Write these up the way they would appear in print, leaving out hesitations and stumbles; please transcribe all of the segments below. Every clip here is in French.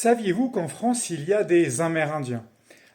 Saviez-vous qu'en France, il y a des Amérindiens?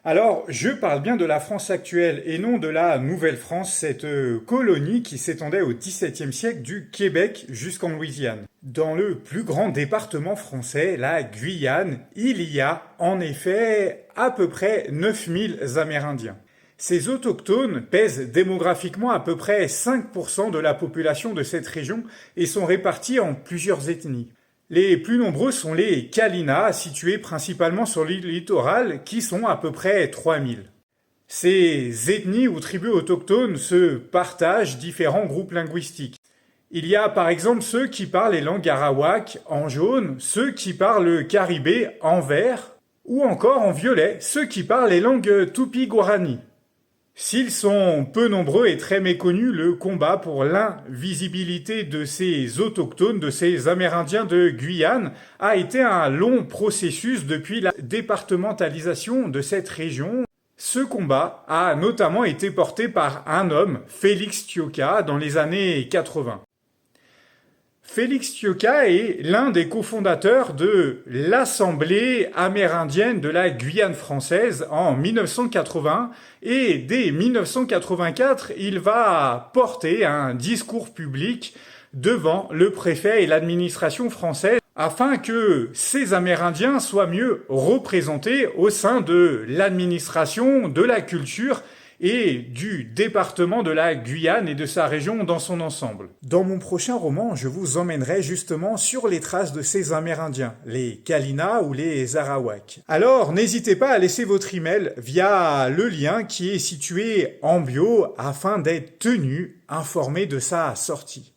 Alors, je parle bien de la France actuelle et non de la Nouvelle-France, cette colonie qui s'étendait au XVIIe siècle du Québec jusqu'en Louisiane. Dans le plus grand département français, la Guyane, il y a en effet à peu près 9000 Amérindiens. Ces autochtones pèsent démographiquement à peu près 5% de la population de cette région et sont répartis en plusieurs ethnies. Les plus nombreux sont les Kalina, situés principalement sur l'île littorale, qui sont à peu près 3000. Ces ethnies ou tribus autochtones se partagent différents groupes linguistiques. Il y a par exemple ceux qui parlent les langues arawak en jaune, ceux qui parlent le caribé en vert, ou encore en violet, ceux qui parlent les langues tupi-guarani. S'ils sont peu nombreux et très méconnus, le combat pour l'invisibilité de ces autochtones, de ces Amérindiens de Guyane, a été un long processus depuis la départementalisation de cette région. Ce combat a notamment été porté par un homme, Félix Tioka, dans les années 80. Félix Tioka est l'un des cofondateurs de l'Assemblée amérindienne de la Guyane française en 1980 et dès 1984, il va porter un discours public devant le préfet et l'administration française afin que ces Amérindiens soient mieux représentés au sein de l'administration, de la culture et du département de la Guyane et de sa région dans son ensemble. Dans mon prochain roman, je vous emmènerai justement sur les traces de ces Amérindiens, les Kalina ou les Arawaks. Alors, n'hésitez pas à laisser votre email via le lien qui est situé en bio afin d'être tenu informé de sa sortie.